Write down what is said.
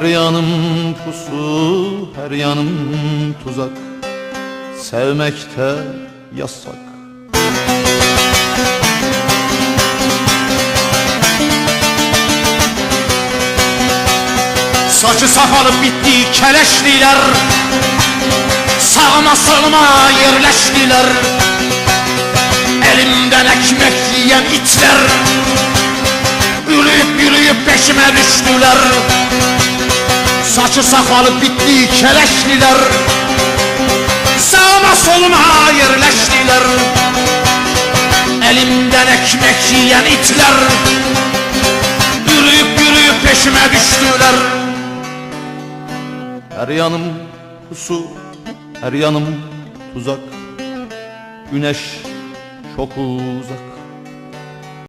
yanım pusu, her yanım tuzak. Sevmekte yasak. Saçı sakalı bitti keleşliler, sağıma soluma yerleştiler. Elimden ekmek yiyen itler, yürüyüp yürüyüp peşime düştüler. Saçı sakalı bitti keleşliler, sağıma soluma yerleştiler. Elimden ekmek yiyen itler, yürüyüp yürüyüp peşime düştüler. Her yanım pusu, her yanım tuzak. Güneş çok uzak.